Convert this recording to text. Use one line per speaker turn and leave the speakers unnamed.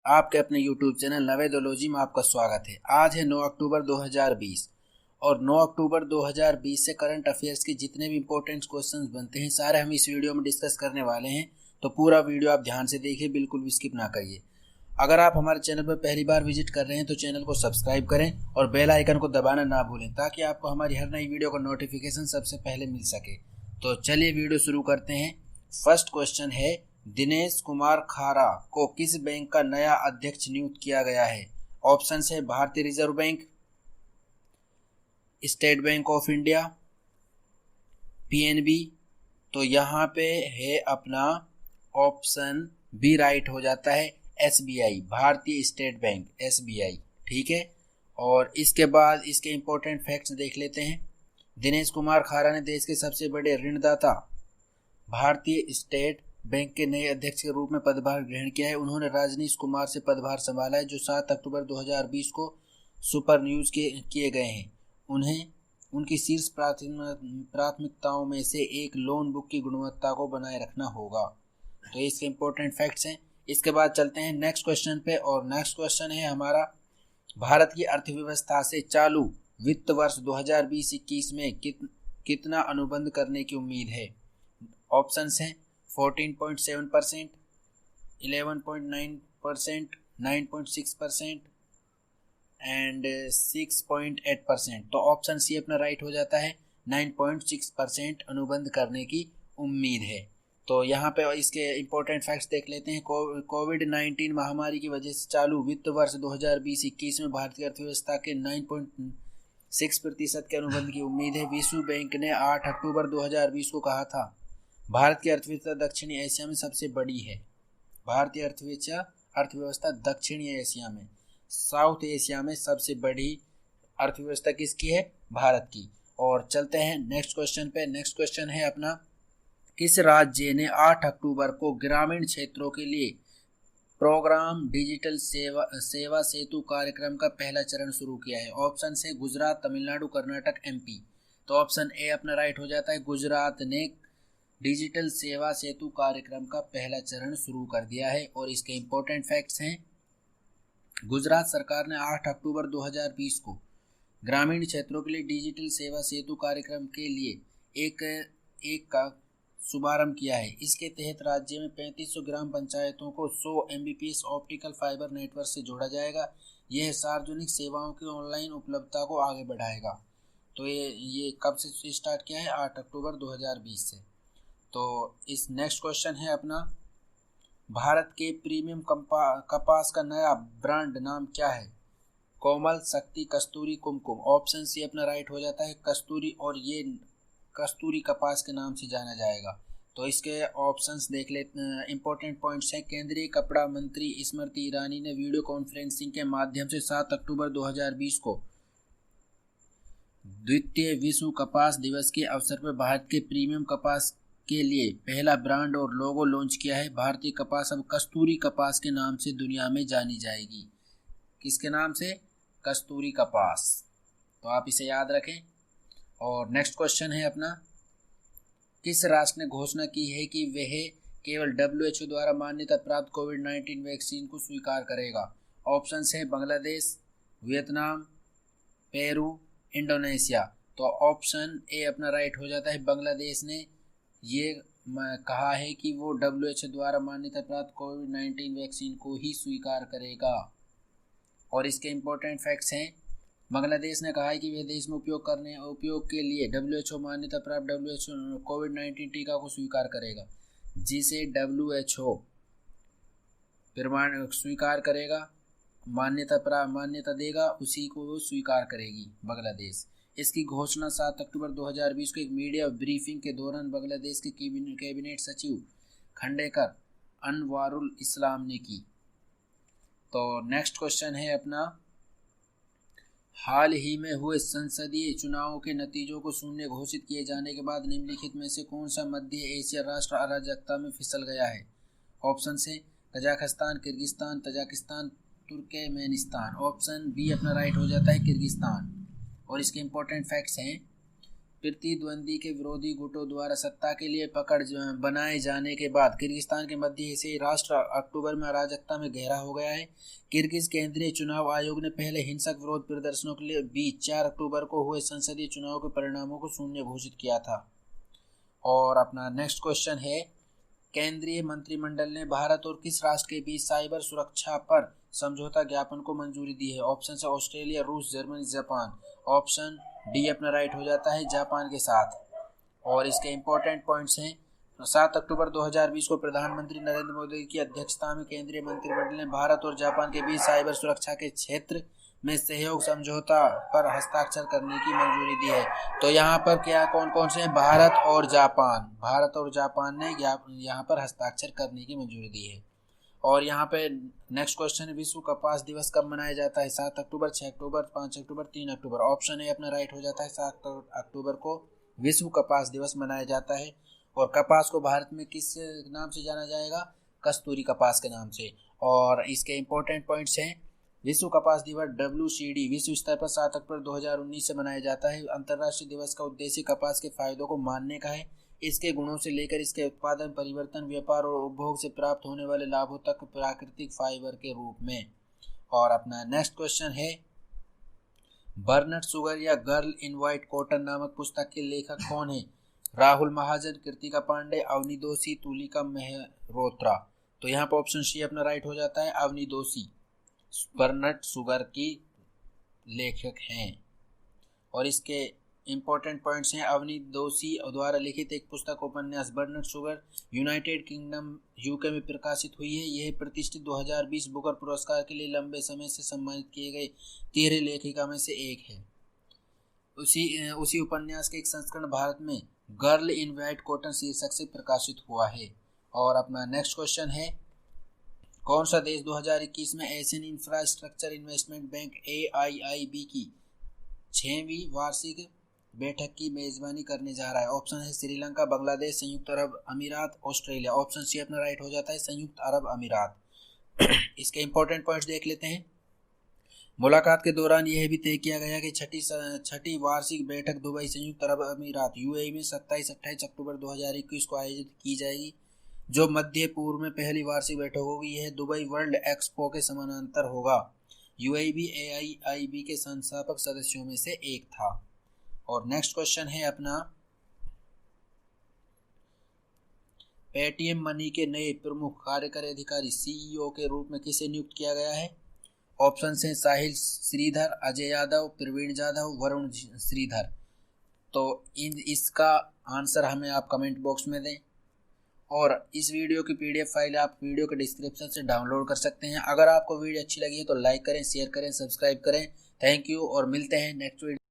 आपके अपने YouTube channel नवेदोलॉजी में आपका स्वागत है। आज है 9 अक्टूबर 2020 और 9 अक्टूबर 2020 से करंट अफेयर्स के जितने भी इंपॉर्टेंट क्वेश्चंस बनते हैं सारे हम इस वीडियो में डिस्कस करने वाले हैं। तो पूरा वीडियो आप ध्यान से देखिए, बिल्कुल भी स्किप ना करिए। अगर आप हमारे चैनल पर पहली बार विजिट कर रहे हैं तो चैनल को सब्सक्राइब करें और बेल आइकन को दबाना ना भूलें ताकि आपको हमारी हर नई वीडियो का नोटिफिकेशन सबसे पहले मिल सके। तो चलिए वीडियो शुरू करते हैं। फर्स्ट क्वेश्चन है, दिनेश कुमार खारा को किस बैंक का नया अध्यक्ष नियुक्त किया गया है? ऑप्शन है भारतीय reserve bank, state bank of India, PNB. तो यहाँ पे है अपना ऑप्शन बी राइट हो जाता है, एसबीआई, भारतीय स्टेट बैंक, एसबीआई। ठीक है, और इसके बाद इसके इंपॉर्टेंट फैक्ट्स देख लेते हैं। दिनेश कुमार खारा ने देश के सबसे बड़े ऋणदाता भारतीय स्टेट बैंक के नए अध्यक्ष के रूप में पदभार ग्रहण किया है। उन्होंने राजनीश कुमार से पदभार संभाला है जो 7 अक्टूबर 2020 को सुपर न्यूज किए गए हैं। उन्हें उनकी शीर्ष प्राथमिकताओं में से एक लोन बुक की गुणवत्ता को बनाए रखना होगा। तो इसके इंपॉर्टेंट फैक्ट्स हैं। इसके बाद चलते हैं नेक्स्ट क्वेश्चन पे, और नेक्स्ट क्वेश्चन है हमारा, भारत की अर्थव्यवस्था से चालू वित्त वर्ष 2020-21 में कितना अनुबंध करने की उम्मीद है? ऑप्शन हैं 14.7%, 11.9%, 9.6% एंड 6.8%। तो ऑप्शन सी अपना राइट हो जाता है, 9.6% अनुबंध करने की उम्मीद है। तो यहाँ पे इसके इंपॉर्टेंट फैक्ट्स देख लेते हैं। कोविड-19 महामारी की वजह से चालू वित्त वर्ष 2020-21 में भारतीय अर्थव्यवस्था के 9.6% के अनुबंध की उम्मीद है। विश्व बैंक ने 8 अक्टूबर 2020 को कहा था, भारत की अर्थव्यवस्था दक्षिणी एशिया में सबसे बड़ी है। भारतीय अर्थव्यवस्था दक्षिणी एशिया में, साउथ एशिया में सबसे बड़ी अर्थव्यवस्था किसकी है? भारत की। और चलते हैं नेक्स्ट क्वेश्चन पे। नेक्स्ट क्वेश्चन है अपना, किस राज्य ने 8 अक्टूबर को ग्रामीण क्षेत्रों के लिए प्रोग्राम डिजिटल सेवा सेतु कार्यक्रम का पहला चरण शुरू किया है? ऑप्शन से गुजरात, तमिलनाडु, कर्नाटक, एमपी। तो ऑप्शन ए अपना राइट हो जाता है, गुजरात ने डिजिटल सेवा सेतु कार्यक्रम का पहला चरण शुरू कर दिया है। और इसके इंपॉर्टेंट फैक्ट्स हैं, गुजरात सरकार ने 8 अक्टूबर 2020 को ग्रामीण क्षेत्रों के लिए डिजिटल सेवा सेतु कार्यक्रम के लिए एक का शुभारंभ किया है। इसके तहत राज्य में 3500 ग्राम पंचायतों को 100 Mbps ऑप्टिकल फाइबर नेटवर्क से जोड़ा जाएगा। यह सार्वजनिक सेवाओं की ऑनलाइन उपलब्धता को आगे बढ़ाएगा। तो ये कब से स्टार्ट किया है? 8 अक्टूबर 2020 से। तो इस नेक्स्ट क्वेश्चन है अपना, भारत के प्रीमियम कपास का नया ब्रांड नाम क्या है? कोमल, शक्ति, कस्तूरी, कुमकुम। ऑप्शन सी अपना राइट हो जाता है, कस्तूरी, और ये कस्तूरी कपास के नाम से जाना जाएगा। तो इसके ऑप्शंस देख लेते, इंपॉर्टेंट पॉइंट्स हैं। केंद्रीय कपड़ा मंत्री स्मृति ईरानी ने वीडियो कॉन्फ्रेंसिंग के माध्यम से 7 अक्टूबर 2020 को द्वितीय विश्व कपास दिवस के अवसर पर भारत के प्रीमियम कपास के लिए पहला ब्रांड और लोगो लॉन्च किया है। भारतीय कपास अब कस्तूरी कपास के नाम से दुनिया में जानी जाएगी। किसके नाम से? कस्तूरी कपास। तो आप इसे याद रखें। और नेक्स्ट क्वेश्चन है अपना, किस राष्ट्र ने घोषणा की है कि वह केवल WHO द्वारा मान्यता प्राप्त कोविड-19 वैक्सीन को स्वीकार करेगा? ऑप्शन है बांग्लादेश, वियतनाम, पेरू, इंडोनेशिया। तो ऑप्शन ए अपना राइट हो जाता है, बांग्लादेश ने ये कहा है कि वो WHO द्वारा मान्यता प्राप्त कोविड-19 वैक्सीन को ही स्वीकार करेगा। और इसके इंपॉर्टेंट फैक्ट्स हैं, बांग्लादेश ने कहा है कि वह देश में उपयोग के लिए WHO मान्यता प्राप्त WHO कोविड-19 टीका को स्वीकार करेगा। जिसे WHO स्वीकार करेगा, मान्यता देगा, उसी को वो स्वीकार करेगी बांग्लादेश। इसकी घोषणा 7 अक्टूबर 2020 को एक मीडिया ब्रीफिंग के दौरान बांग्लादेश के कैबिनेट सचिव खंडेकर अनवारुल इस्लाम ने की। तो नेक्स्ट क्वेश्चन है अपना, हाल ही में हुए संसदीय चुनावों के नतीजों को शून्य घोषित किए जाने के बाद निम्नलिखित में से कौन सा मध्य एशिया राष्ट्र अराजकता में फिसल गया है? ऑप्शन से Kazakhstan, Kyrgyzstan, Tajikistan, Turkmenistan. Option B अपना राइट हो जाता है, किर्गिस्तान। और इसके इंपॉर्टेंट फैक्ट्स हैं, प्रतिद्वंदी के विरोधी गुटों द्वारा सत्ता के लिए पकड़ बनाए जाने के बाद किर्गिस्तान के मध्य एशियाई राष्ट्र अक्टूबर में अराजकता में गहरा हो गया है। किर्गिज केंद्रीय चुनाव आयोग ने पहले हिंसक विरोध प्रदर्शनों के लिए बीच 4 अक्टूबर को हुए संसदीय चुनाव के परिणामों को शून्य घोषित किया था। और अपना नेक्स्ट क्वेश्चन है, केंद्रीय मंत्रिमंडल ने भारत और किस राष्ट्र के बीच साइबर सुरक्षा पर समझौता ज्ञापन को मंजूरी दी है? ऑप्शन है ऑस्ट्रेलिया, रूस, जर्मनी, जापान। ऑप्शन डी अपना राइट हो जाता है, जापान के साथ। और इसके इंपॉर्टेंट पॉइंट्स हैं, 7 अक्टूबर 2020 को प्रधानमंत्री नरेंद्र मोदी की अध्यक्षता में केंद्रीय मंत्रिमंडल ने भारत और जापान के बीच साइबर सुरक्षा के क्षेत्र में सहयोग समझौता पर हस्ताक्षर करने की मंजूरी दी है। तो यहाँ पर क्या कौन कौन से हैं? भारत और जापान ने यहाँ पर हस्ताक्षर करने की मंजूरी दी है। और यहाँ पे नेक्स्ट क्वेश्चन है, विश्व कपास दिवस कब मनाया जाता है? 7 अक्टूबर, 6 अक्टूबर, 5 अक्टूबर, 3 अक्टूबर। ऑप्शन ए अपना राइट हो जाता है, 7 अक्टूबर को विश्व कपास दिवस मनाया जाता है। और कपास को भारत में किस नाम से जाना जाएगा? कस्तूरी कपास के नाम से। और इसके इंपॉर्टेंट पॉइंट्स हैं, विश्व कपास दिवस WCD विश्व स्तर पर 7 अक्टूबर 2019 से मनाया जाता है। अंतर्राष्ट्रीय दिवस का उद्देश्य कपास के फायदों को मानने का है, इसके गुणों से लेकर इसके उत्पादन, परिवर्तन, व्यापार और उपभोग से प्राप्त होने वाले लाभों तक प्राकृतिक फाइबर के रूप में। और अपना नेक्स्ट क्वेश्चन है, बर्नट शुगर या गर्ल इन व्हाइट कॉटन नामक पुस्तक के लेखक कौन है? राहुल महाजन, कृतिका पांडे, अवनी दोषी, तुलिका मेहरोत्रा। तो यहाँ पर ऑप्शन सी अपना राइट हो जाता है, अवनी दोषी बर्नट शुगर की लेखक हैं। और इसके इंपॉर्टेंट पॉइंट्स हैं, अवनी दोषी द्वारा लिखित एक पुस्तक उपन्यास burnt sugar United kingdom UK में प्रकाशित हुई है। यह प्रतिष्ठित 2020 बुकर पुरस्कार के लिए लंबे समय से सम्मानित किए गए 13 लेखिका में से एक है। उसी उपन्यास के एक संस्करण भारत में गर्ल इन व्हाइट कॉटन शीर्षक से प्रकाशित हुआ है। और अपना नेक्स्ट क्वेश्चन है, कौन सा देश 2021 में Asian infrastructure investment bank AIIB की 6वीं वार्षिक बैठक की मेजबानी करने जा रहा है? ऑप्शन है श्रीलंका, बांग्लादेश, संयुक्त अरब अमीरात, ऑस्ट्रेलिया। ऑप्शन सी अपना राइट हो जाता है, संयुक्त अरब अमीरात। इसके इंपॉर्टेंट पॉइंट्स देख लेते हैं। मुलाकात के दौरान यह भी तय किया गया कि छठी वार्षिक बैठक दुबई, संयुक्त अरब अमीरात UAE में 27-28 अक्टूबर 2021 को आयोजित की जाएगी, जो मध्य पूर्व में पहली वार्षिक बैठक होगी। यह दुबई वर्ल्ड एक्सपो के समानांतर होगा। UAE भी AIIB के संस्थापक सदस्यों में से एक था। और नेक्स्ट क्वेश्चन है अपना, पेटीएम मनी के नए प्रमुख कार्यकारी अधिकारी CEO के रूप में किसे नियुक्त किया गया है? ऑप्शन हैं साहिल श्रीधर, अजय यादव, प्रवीण जाधव, वरुण श्रीधर। तो इसका आंसर हमें आप कमेंट बॉक्स में दें। और इस वीडियो की PDF फाइल आप वीडियो के डिस्क्रिप्शन से डाउनलोड कर सकते हैं। अगर आपको वीडियो अच्छी लगी है तो लाइक करें, शेयर करें, सब्सक्राइब करें। थैंक यू और मिलते हैं नेक्स्ट वीडियो।